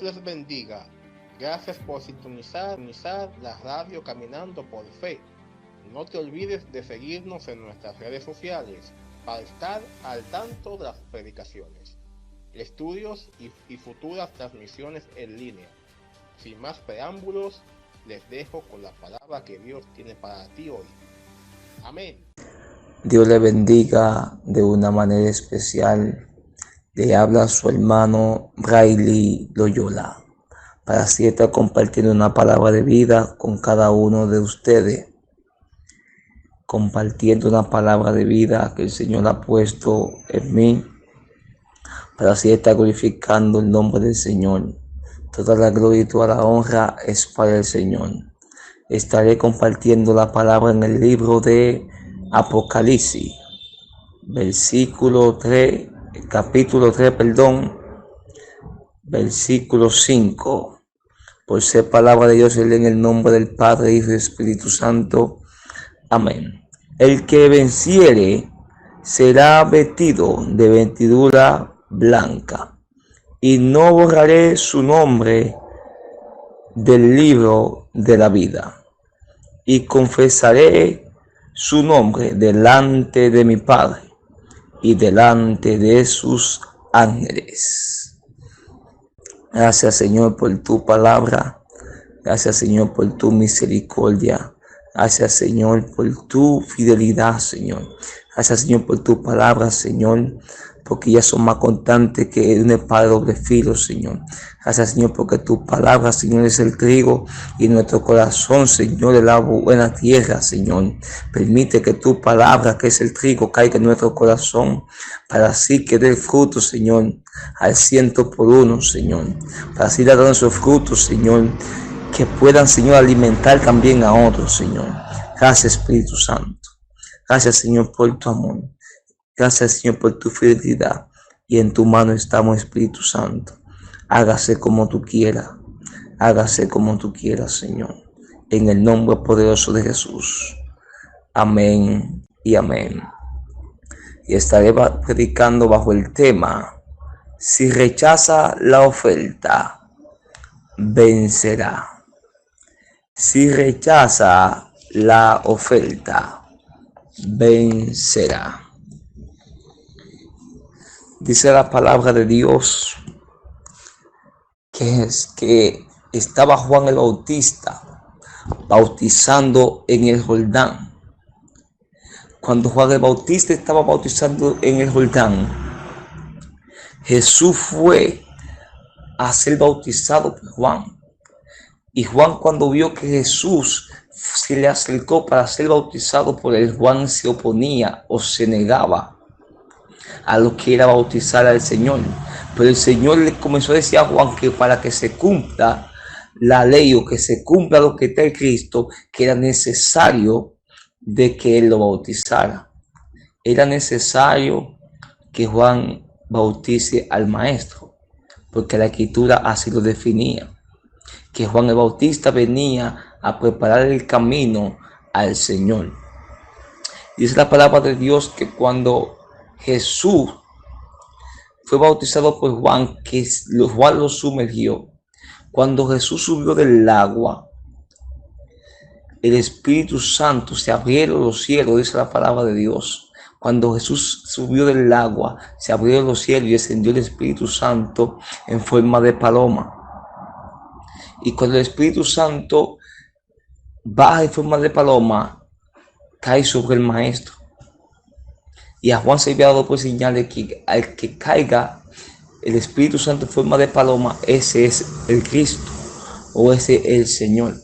les bendiga. Gracias por sintonizar la radio Caminando por Fe. No te olvides de seguirnos en nuestras redes sociales para estar al tanto de las predicaciones, estudios y futuras transmisiones en línea. Sin más preámbulos, les dejo con la palabra que Dios tiene para ti hoy. Amén. Dios le bendiga de una manera especial. Le habla su hermano Braily Loyola para así estar compartiendo una palabra de vida con cada uno de ustedes. Compartiendo una palabra de vida que el Señor ha puesto en mí para así estar glorificando el nombre del Señor. Toda la gloria y toda la honra es para el Señor. Estaré compartiendo la palabra en el libro de Apocalipsis, capítulo 3, versículo 5. Por ser palabra de Dios, en el nombre del Padre, Hijo y Espíritu Santo. Amén. El que venciere será vestido de vestidura blanca, y no borraré su nombre del libro de la vida, y confesaré su nombre delante de mi Padre y delante de sus ángeles. Gracias, Señor, por tu palabra. Gracias, Señor, por tu misericordia. Gracias, Señor, por tu fidelidad, Señor. Gracias, Señor, por tu palabra, Señor, porque ya son más constantes que una espada de doble filo, Señor. Gracias, Señor, porque tu palabra, Señor, es el trigo y nuestro corazón, Señor, es la buena tierra, Señor. Permite que tu palabra, que es el trigo, caiga en nuestro corazón para así que dé fruto, Señor, al 100%, Señor. Para así dar esos frutos, Señor, que puedan, Señor, alimentar también a otros, Señor. Gracias, Espíritu Santo. Gracias, Señor, por tu amor. Gracias, Señor, por tu fidelidad. Y en tu mano estamos, Espíritu Santo. Hágase como tú quieras. Hágase como tú quieras, Señor. En el nombre poderoso de Jesús. Amén y amén. Y estaré predicando bajo el tema: si rechaza la oferta, vencerá. Si rechaza la oferta, vencerá. Dice la palabra de Dios que estaba Juan el Bautista bautizando en el Jordán. Cuando Juan el Bautista estaba bautizando en el Jordán, Jesús fue a ser bautizado por Juan. Y Juan, cuando vio que Jesús se le acercó para ser bautizado por él, Juan se oponía o se negaba a lo que era bautizar al Señor. Pero el Señor le comenzó a decir a Juan que para que se cumpla la ley o que se cumpla lo que está en Cristo, que era necesario de que él lo bautizara. Era necesario que Juan bautice al Maestro, porque la Escritura así lo definía, que Juan el Bautista venía a preparar el camino al Señor. Dice la palabra de Dios que cuando Jesús fue bautizado por Juan, que Juan lo sumergió, cuando Jesús subió del agua, el Espíritu Santo, se abrieron los cielos, dice la palabra de Dios. Cuando Jesús subió del agua, se abrieron los cielos y descendió el Espíritu Santo en forma de paloma. Y cuando el Espíritu Santo baja en forma de paloma, cae sobre el Maestro. Y a Juan se había dado por señal de que al que caiga el Espíritu Santo en forma de paloma, ese es el Cristo o ese es el Señor.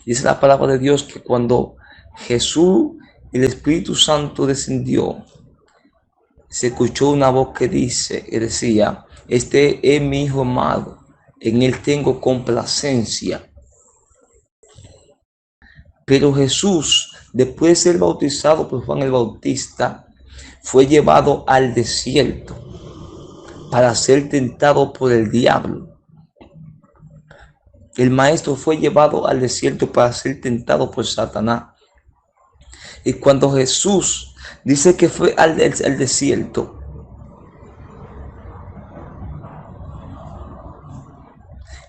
Dice la palabra de Dios que cuando Jesús, el Espíritu Santo descendió, se escuchó una voz que decía: este es mi Hijo amado, en él tengo complacencia. Pero Jesús, después de ser bautizado por Juan el Bautista, fue llevado al desierto para ser tentado por el diablo. El Maestro fue llevado al desierto para ser tentado por Satanás. Y cuando Jesús dice que fue al desierto,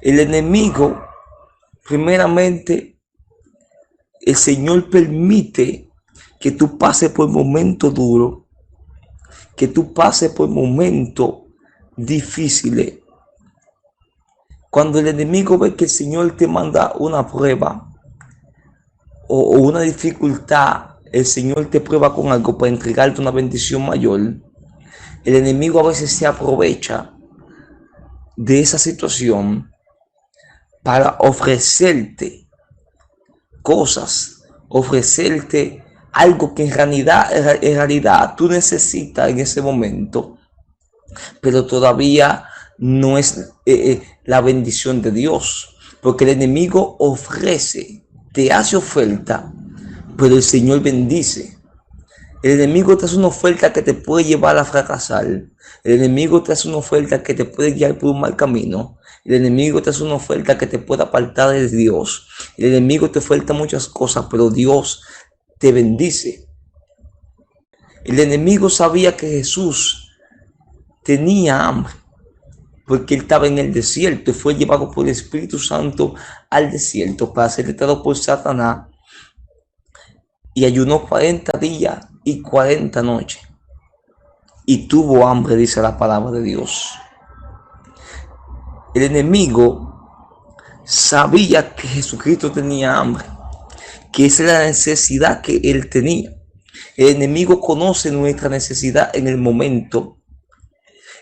El enemigo, primeramente, el Señor permite que tú pases por momentos duros, que tú pases por momentos difíciles. Cuando el enemigo ve que el Señor te manda una prueba o una dificultad, el Señor te prueba con algo para entregarte una bendición mayor, el enemigo a veces se aprovecha de esa situación para ofrecerte cosas, ofrecerte algo que en realidad tú necesitas en ese momento, pero todavía no es la bendición de Dios, porque el enemigo ofrece, te hace oferta, pero el Señor bendice. El enemigo te hace una oferta que te puede llevar a fracasar. El enemigo te hace una oferta que te puede guiar por un mal camino. El enemigo te hace una oferta que te puede apartar de Dios. El enemigo te oferta muchas cosas, pero Dios te bendice. El enemigo sabía que Jesús tenía hambre, porque él estaba en el desierto y fue llevado por el Espíritu Santo al desierto para ser tentado por Satanás, y ayunó 40 días y 40 noches y tuvo hambre, dice la palabra de Dios. El enemigo sabía que Jesucristo tenía hambre, que esa era la necesidad que él tenía. El enemigo conoce nuestra necesidad en el momento.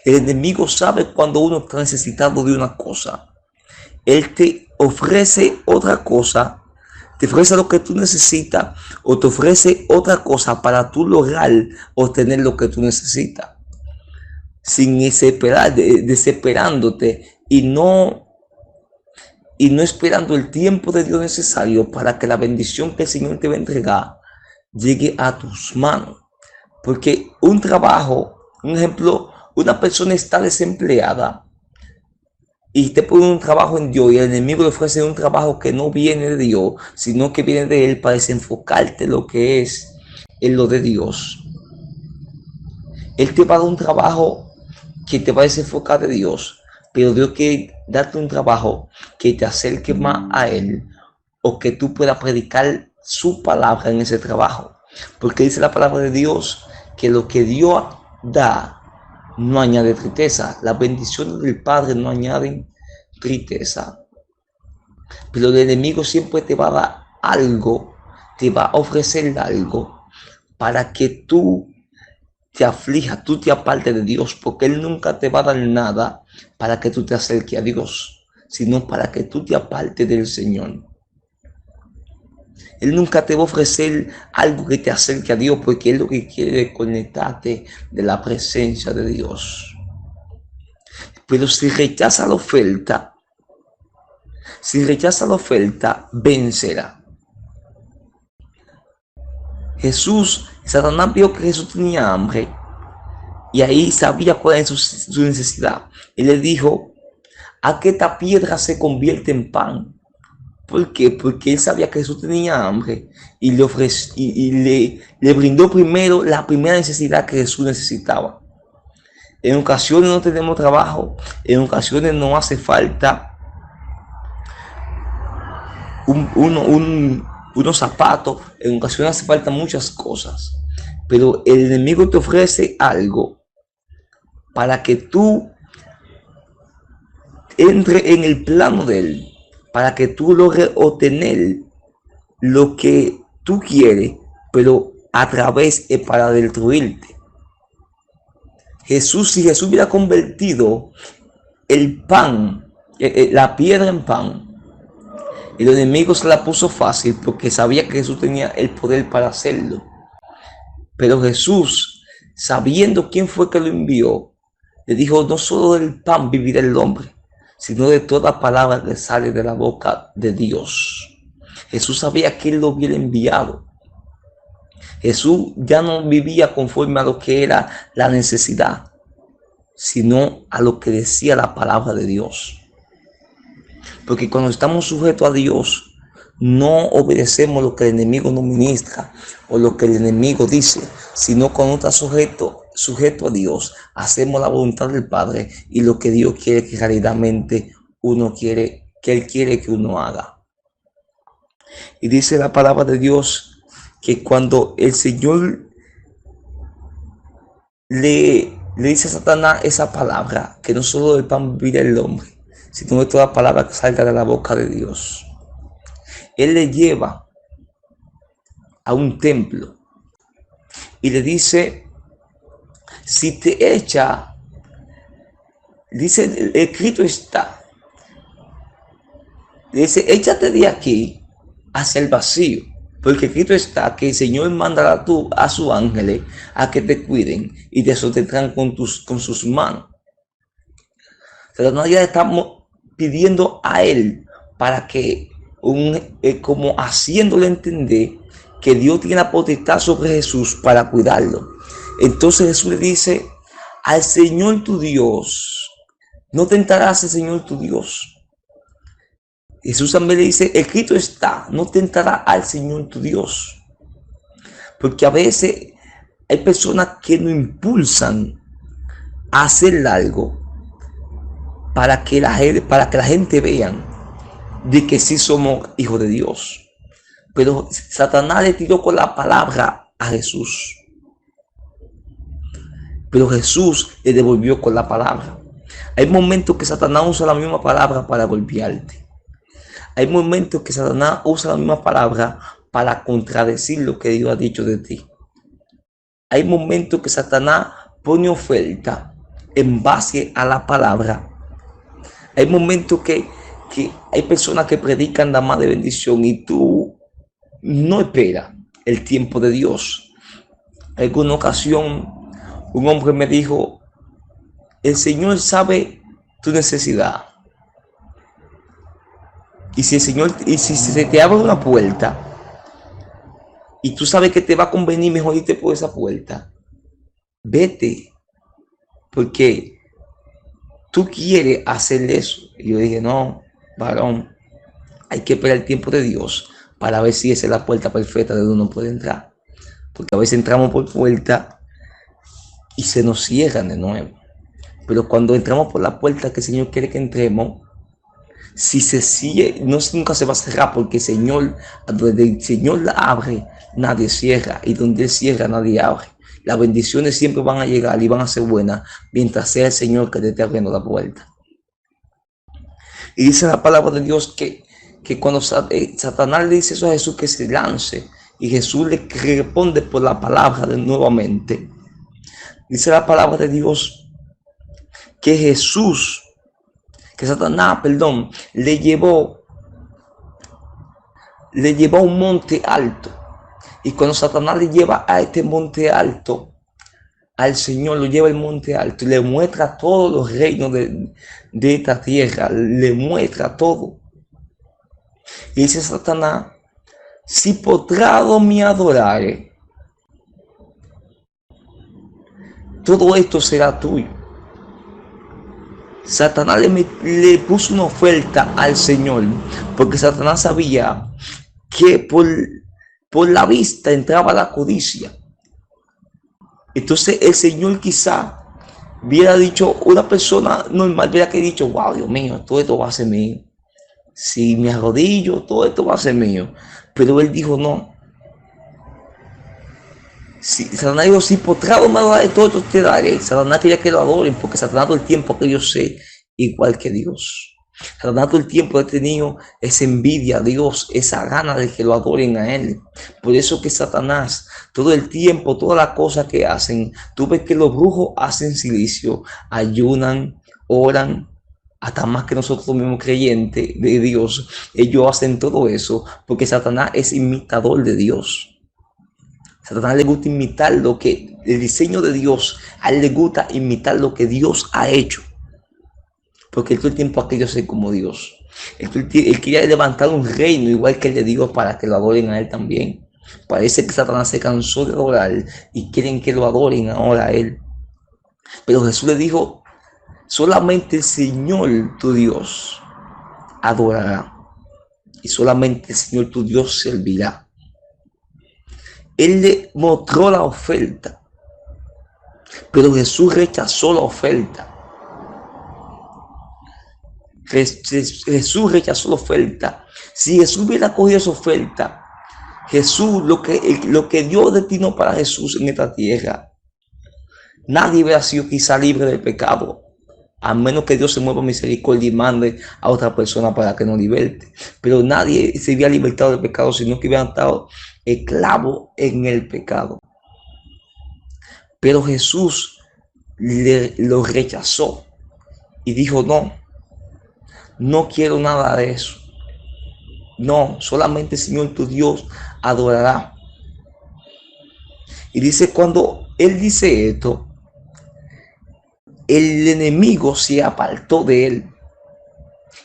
El enemigo sabe cuando uno está necesitado de una cosa. Él te ofrece otra cosa, te ofrece lo que tú necesitas, o te ofrece otra cosa para tú lograr obtener lo que tú necesitas, sin desesperándote y no esperando el tiempo de Dios necesario para que la bendición que el Señor te va a entregar llegue a tus manos. Porque un trabajo, un ejemplo, una persona está desempleada y te pone un trabajo en Dios, y el enemigo le ofrece un trabajo que no viene de Dios, sino que viene de él, para desenfocarte lo que es en lo de Dios. Él te va a dar un trabajo que te va a desenfocar de Dios, pero Dios quiere darte un trabajo que te acerque más a Él, o que tú puedas predicar su palabra en ese trabajo. Porque dice la palabra de Dios que lo que Dios da no añade tristeza. Las bendiciones del Padre no añaden tristeza. Pero el enemigo siempre te va a dar algo, te va a ofrecer algo para que tú te aflijas, tú te apartes de Dios, porque Él nunca te va a dar nada para que tú te acerques a Dios, sino para que tú te apartes del Señor. Él nunca te va a ofrecer algo que te acerque a Dios, porque Él lo que quiere es conectarte de la presencia de Dios. Pero si rechaza la oferta, vencerá. Satanás vio que Jesús tenía hambre, y ahí sabía cuál era su necesidad. Él le dijo: a que esta piedra se convierte en pan. ¿Por qué? Porque él sabía que Jesús tenía hambre, y le brindó primero la primera necesidad que Jesús necesitaba. En ocasiones no tenemos trabajo, en ocasiones no hace falta unos zapatos, en ocasiones hace falta muchas cosas, pero el enemigo te ofrece algo para que tú entres en el plano de él, para que tú logres obtener lo que tú quieres, pero a través es para destruirte. Si Jesús hubiera convertido el pan, la piedra en pan, el enemigo se la puso fácil, porque sabía que Jesús tenía el poder para hacerlo. Pero Jesús, sabiendo quién fue que lo envió, le dijo: no solo del pan vivirá el hombre, sino de toda palabra que sale de la boca de Dios. Jesús sabía que Él lo había enviado. Jesús ya no vivía conforme a lo que era la necesidad, sino a lo que decía la palabra de Dios. Porque cuando estamos sujetos a Dios, no obedecemos lo que el enemigo nos ministra o lo que el enemigo dice, sino cuando está sujeto a Dios, hacemos la voluntad del Padre y lo que Dios quiere que realmente Él quiere que uno haga. Y dice la palabra de Dios que cuando el Señor le dice a Satanás esa palabra, que no solo del pan vivirá el hombre, sino de toda palabra que salga de la boca de Dios, Él le lleva a un templo y le dice, si te echa, dice, escrito está, dice, échate de aquí hacia el vacío, porque escrito está que el Señor mandará a sus ángeles a que te cuiden y te sostendrán con sus manos. Satanás ya estamos pidiendo a Él para que, como haciéndole entender que Dios tiene la potestad sobre Jesús para cuidarlo. Entonces Jesús le dice, al Señor tu Dios, no tentarás al Señor tu Dios. Jesús también le dice, escrito está, no tentarás al Señor tu Dios. Porque a veces hay personas que nos impulsan a hacer algo para que la gente vean de que sí somos hijos de Dios. Pero Satanás le tiró con la palabra a Jesús. Pero Jesús le devolvió con la palabra. Hay momentos que Satanás usa la misma palabra para golpearte. Hay momentos que Satanás usa la misma palabra para contradecir lo que Dios ha dicho de ti. Hay momentos que Satanás pone oferta en base a la palabra. Hay momentos que hay personas que predican la más de bendición y tú no esperas el tiempo de Dios. En alguna ocasión un hombre me dijo, el Señor sabe tu necesidad. Y si se te abre una puerta y tú sabes que te va a convenir mejor irte por esa puerta, vete, porque tú quieres hacer eso. Y yo dije, no, varón, hay que esperar el tiempo de Dios para ver si esa es la puerta perfecta de donde uno puede entrar. Porque a veces entramos por puerta y se nos cierran de nuevo. Pero cuando entramos por la puerta que el Señor quiere que entremos, si se sigue, nunca se va a cerrar, porque el Señor, donde el Señor la abre, nadie cierra, y donde Él cierra, nadie abre. Las bendiciones siempre van a llegar y van a ser buenas mientras sea el Señor que te esté abriendo la puerta. Y dice la palabra de Dios que cuando Satanás le dice eso a Jesús, que se lance, y Jesús le responde por la palabra de nuevamente. Dice la palabra de Dios que Satanás, le llevó a un monte alto. Y cuando Satanás le lleva a este monte alto, al Señor lo lleva al monte alto y le muestra todos los reinos de esta tierra, le muestra todo. Y dice Satanás, si postrado me adorare, todo esto será tuyo. Satanás le puso una oferta al Señor, porque Satanás sabía que por la vista entraba la codicia. Entonces el Señor quizá hubiera dicho, una persona normal hubiera dicho, wow, Dios mío, todo esto va a ser mío. Si me arrodillo, todo esto va a ser mío. Pero Él dijo, no. Satanás dijo, si postrado me daré, todo esto te daré. Satanás quería que lo adoren, porque Satanás todo el tiempo que yo sé, igual que Dios. Satanás todo el tiempo ha tenido esa envidia a Dios, esa gana de que lo adoren a Él. Por eso que Satanás, todo el tiempo, todas las cosas que hacen, tú ves que los brujos hacen silicio, ayunan, oran, hasta más que nosotros mismos creyentes de Dios. Ellos hacen todo eso porque Satanás es imitador de Dios. Satanás le gusta imitar el diseño de Dios. A él le gusta imitar lo que Dios ha hecho. Porque él todo el tiempo ha querido ser como Dios. Él quería levantar un reino igual que el de Dios para que lo adoren a Él también. Parece que Satanás se cansó de adorar y quieren que lo adoren ahora a Él. Pero Jesús le dijo, solamente el Señor tu Dios adorará. Y solamente el Señor tu Dios servirá. Él le mostró la oferta. Pero Jesús rechazó la oferta. Jesús rechazó la oferta. Si Jesús hubiera cogido esa oferta, Jesús, lo que Dios destinó para Jesús en esta tierra, nadie hubiera sido quizá libre del pecado, a menos que Dios se mueva misericordia y mande a otra persona para que nos liberte. Pero nadie se había libertado del pecado, sino que hubieran estado esclavos en el pecado. Pero Jesús lo rechazó y dijo: no quiero nada de eso. No, solamente el Señor tu Dios adorará. Y dice, cuando Él dice esto, el enemigo se apartó de Él.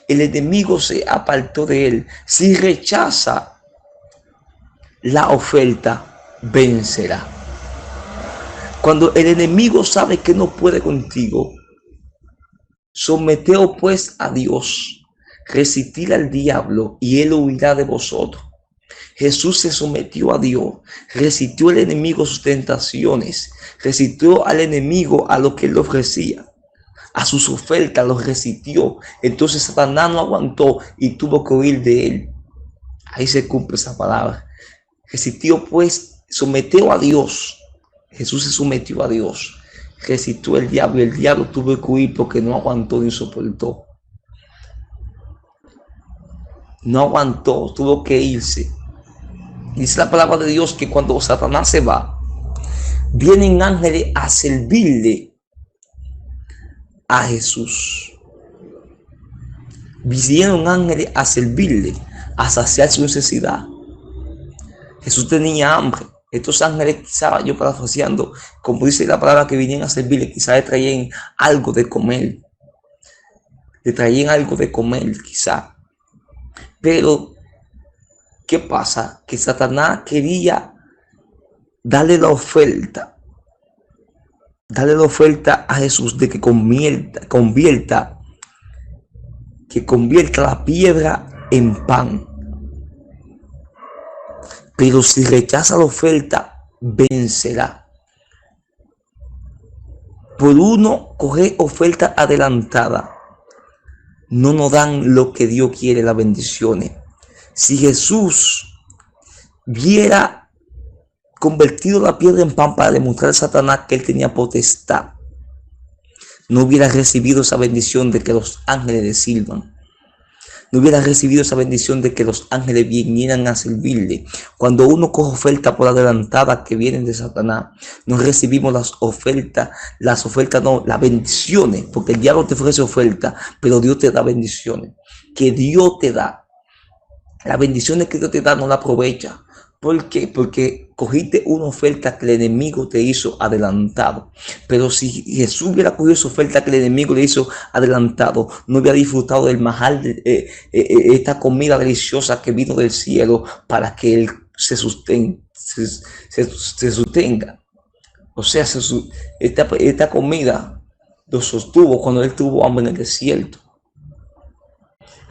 El enemigo se apartó de Él. Si rechaza la oferta, vencerá. Cuando el enemigo sabe que no puede contigo, someteos pues a Dios, resistir al diablo y él huirá de vosotros. Jesús se sometió a Dios, resistió al enemigo sus tentaciones, resistió al enemigo a lo que él le ofrecía, a sus ofertas los resistió. Entonces Satanás no aguantó y tuvo que huir de él. Ahí se cumple esa palabra. Resistió pues, sometió a Dios. Jesús se sometió a Dios, resistió al diablo y el diablo tuvo que huir porque no aguantó ni soportó. No aguantó, tuvo que irse. Dice la palabra de Dios que cuando Satanás se va, vienen ángeles a servirle a Jesús. Vinieron ángeles a servirle, a saciar su necesidad. Jesús tenía hambre. Estos ángeles, quizá yo parafraseando, como dice la palabra, que vinieron a servirle, quizá le traían algo de comer. Le traían algo de comer, quizá. Pero, ¿qué pasa? Que Satanás quería darle la oferta a Jesús de que convierta la piedra en pan. Pero si rechaza la oferta, vencerá. Por uno coger oferta adelantada, no nos dan lo que Dios quiere, las bendiciones. Si Jesús hubiera convertido la piedra en pan para demostrar a Satanás que él tenía potestad, no hubiera recibido esa bendición de que los ángeles le sirvan. No hubiera recibido esa bendición de que los ángeles vinieran a servirle. Cuando uno coge oferta por adelantada que vienen de Satanás, no recibimos las bendiciones, porque el diablo te ofrece oferta, pero Dios te da bendiciones. Que Dios te da. Las bendiciones que Dios te da no las aprovecha. ¿Por qué? Porque cogiste una oferta que el enemigo te hizo adelantado. Pero si Jesús hubiera cogido esa oferta que el enemigo le hizo adelantado, no hubiera disfrutado del manjar, esta comida deliciosa que vino del cielo para que él se sostenga. O sea, esta comida lo sostuvo cuando él tuvo hambre en el desierto.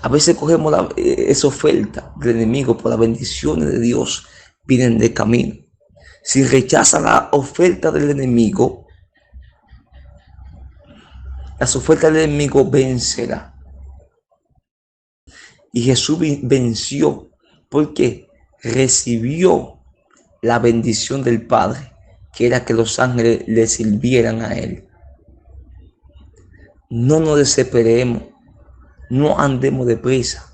A veces cogemos esa oferta del enemigo por las bendiciones de Dios, vienen de camino. Si rechaza la oferta del enemigo, las ofertas del enemigo vencerá. Y Jesús venció porque recibió la bendición del Padre, que era que los ángeles le sirvieran a él. No nos desesperemos. No andemos deprisa,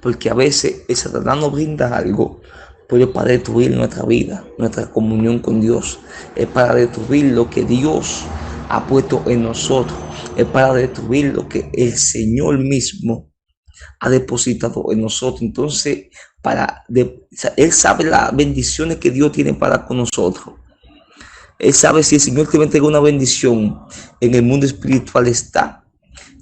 porque a veces el Satanás nos brinda algo, pero es para destruir nuestra vida, nuestra comunión con Dios. Es para destruir lo que Dios ha puesto en nosotros. Es para destruir lo que el Señor mismo ha depositado en nosotros. Entonces, Él sabe las bendiciones que Dios tiene para con nosotros. Él sabe si el Señor te va a entregar una bendición en el mundo espiritual está.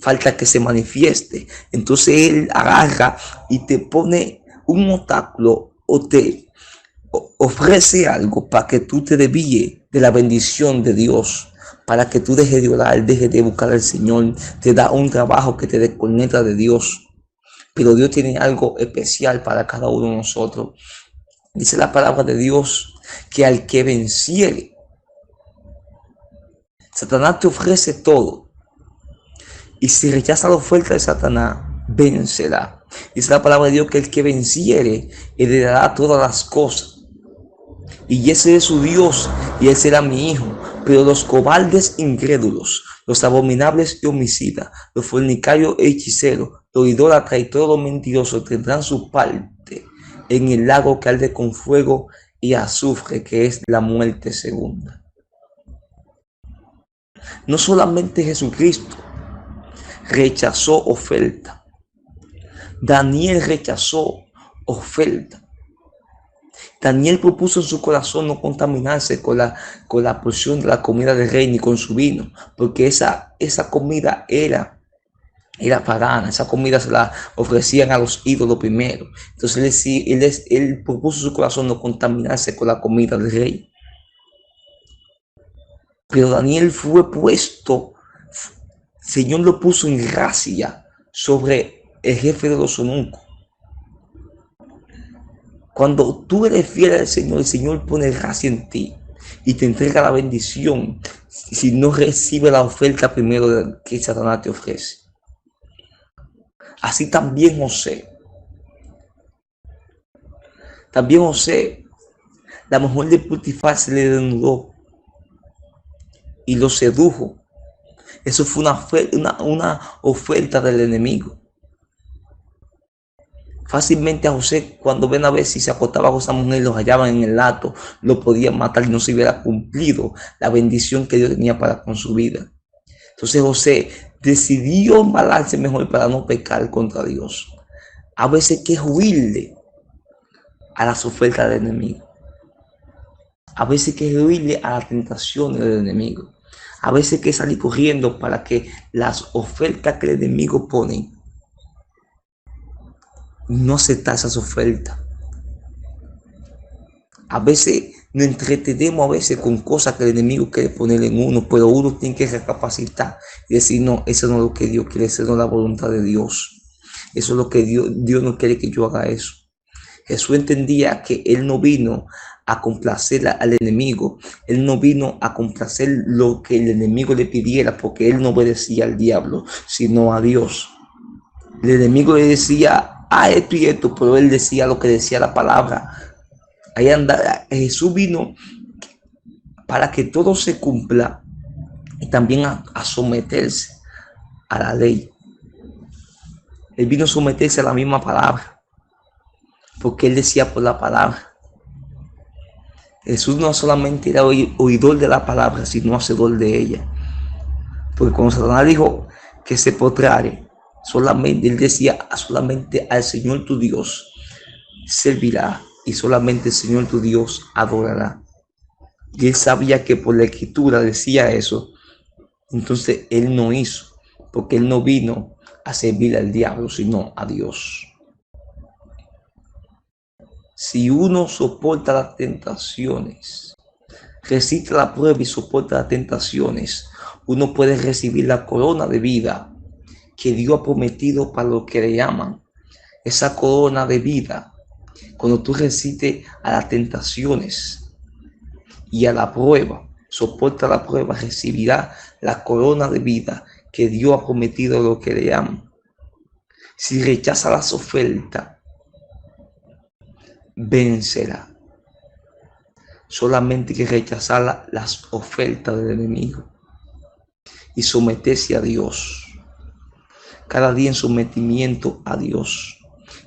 Falta que se manifieste. Entonces él agarra y te pone un obstáculo o te ofrece algo para que tú te desvíes de la bendición de Dios, para que tú dejes de orar, dejes de buscar al Señor. Te da un trabajo que te desconecta de Dios. Pero Dios tiene algo especial para cada uno de nosotros. Dice la palabra de Dios que al que venciere, Satanás te ofrece todo. Y si rechaza la oferta de Satanás, vencerá. Dice la palabra de Dios que el que venciere heredará todas las cosas. Y ese es su Dios, y él será mi hijo. Pero los cobardes incrédulos, los abominables y homicidas, los fornicarios e hechiceros, los idólatras y todos los mentirosos tendrán su parte en el lago que arde con fuego y azufre, que es la muerte segunda. No solamente Jesucristo rechazó oferta. Daniel rechazó oferta. Daniel propuso en su corazón no contaminarse con la porción de la comida del rey ni con su vino, porque esa comida era pagana, esa comida se la ofrecían a los ídolos primero. Entonces él propuso en su corazón no contaminarse con la comida del rey. Pero Daniel fue puesto, el Señor lo puso en gracia sobre el jefe de los eunucos. Cuando tú eres fiel al Señor, el Señor pone gracia en ti y te entrega la bendición si no recibes la oferta primero que Satanás te ofrece. Así también José. La mujer de Potifar se le desnudó y lo sedujo. Eso fue una oferta del enemigo. Fácilmente a José, cuando ven a ver si se acostaba con esa mujer y los hallaban en el acto, lo podían matar y no se hubiera cumplido la bendición que Dios tenía con su vida. Entonces José decidió embalarse mejor para no pecar contra Dios. A veces hay que huirle a las ofertas del enemigo. A veces hay que huirle a las tentaciones del enemigo. A veces hay que salir corriendo para que las ofertas que el enemigo pone no aceptar esas ofertas. A veces nos entretenemos con cosas que el enemigo quiere poner en uno, pero uno tiene que recapacitar y decir, no, eso no es lo que Dios quiere, eso no es la voluntad de Dios. Eso es lo que Dios no quiere que yo haga eso. Jesús entendía que él no vino a complacer al enemigo. Él no vino a complacer lo que el enemigo le pidiera, porque él no obedecía al diablo, sino a Dios. El enemigo le decía, esto y esto, pero él decía lo que decía la palabra. Ahí anda, Jesús vino para que todo se cumpla y también a someterse a la ley. Él vino a someterse a la misma palabra, porque él decía por la palabra. Jesús no solamente era oidor de la palabra, sino hacedor de ella. Porque cuando Satanás dijo que se postrare, solamente él decía, solamente al Señor tu Dios servirá y solamente el Señor tu Dios adorará. Y él sabía que por la escritura decía eso. Entonces él no hizo, porque él no vino a servir al diablo, sino a Dios. Si uno soporta las tentaciones, resiste la prueba y soporta las tentaciones, uno puede recibir la corona de vida que Dios ha prometido para los que le aman. Esa corona de vida, cuando tú resistes a las tentaciones y a la prueba, soporta la prueba, recibirá la corona de vida que Dios ha prometido a los que le aman. Si rechaza las ofertas, vencerá. Solamente hay que rechazar las ofertas del enemigo y someterse a Dios. Cada día en sometimiento a Dios.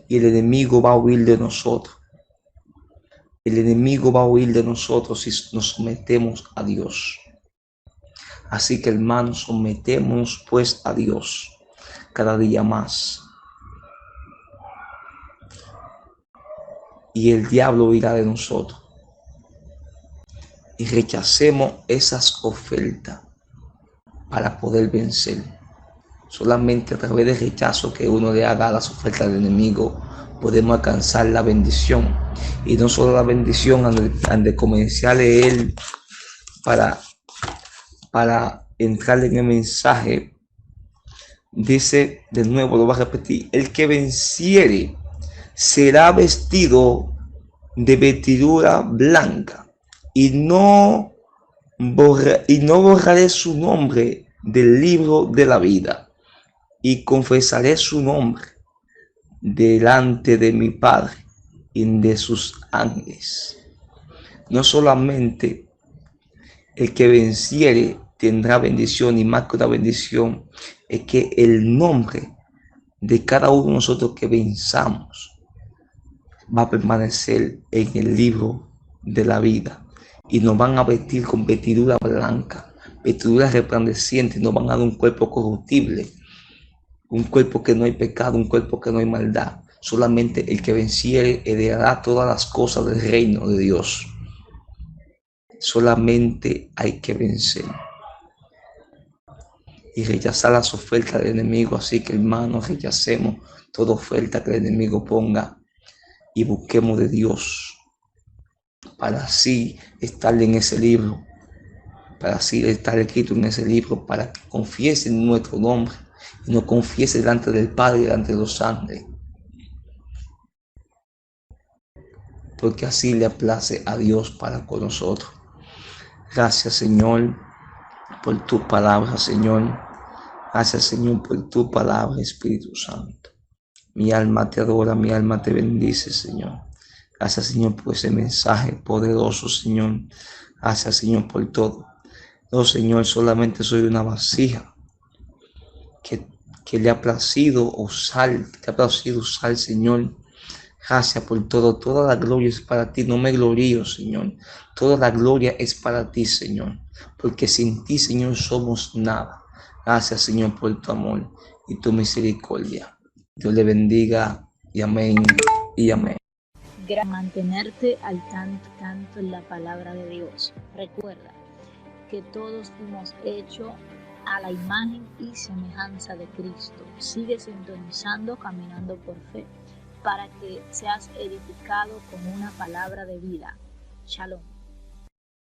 Y el enemigo va a huir de nosotros. El enemigo va a huir de nosotros si nos sometemos a Dios. Así que, hermanos, sometémonos pues a Dios cada día más. Y el diablo huirá de nosotros. Y rechacemos esas ofertas para poder vencer. Solamente a través del rechazo que uno le haga a las ofertas del enemigo podemos alcanzar la bendición. Y no solo la bendición, han de comenzarle él para entrar en el mensaje. Dice de nuevo, lo voy a repetir: el que venciere será vestido de vestidura blanca, y no borraré su nombre del libro de la vida, y confesaré su nombre delante de mi Padre y de sus ángeles. No solamente el que venciere tendrá bendición, y más que una bendición, es que el nombre de cada uno de nosotros que venzamos va a permanecer en el libro de la vida, y nos van a vestir con vestidura blanca, vestiduras resplandecientes, nos van a dar un cuerpo corruptible, un cuerpo que no hay pecado, un cuerpo que no hay maldad. Solamente el que venciere heredará todas las cosas del reino de Dios. Solamente hay que vencer y rechazar las ofertas del enemigo. Así que, hermanos, rechacemos toda oferta que el enemigo ponga y busquemos de Dios para así estar en ese libro, para así estar escrito en ese libro, para que confiesen nuestro nombre y nos confiese delante del Padre y delante de los ángeles, porque así le place a Dios para con nosotros. Gracias, Señor, por tu palabra, Señor. Gracias, Señor, por tu palabra, Espíritu Santo. Mi alma te adora, mi alma te bendice, Señor. Gracias, Señor, por ese mensaje poderoso, Señor. Gracias, Señor, por todo. No, Señor, solamente soy una vasija que le ha placido usar, Señor. Gracias por todo. Toda la gloria es para ti. No me glorío, Señor. Toda la gloria es para ti, Señor. Porque sin ti, Señor, somos nada. Gracias, Señor, por tu amor y tu misericordia. Dios le bendiga y amén y amén. Mantenerte al tanto en la palabra de Dios. Recuerda que todos hemos hecho a la imagen y semejanza de Cristo. Sigue sintonizando, caminando por fe, para que seas edificado con una palabra de vida. Shalom.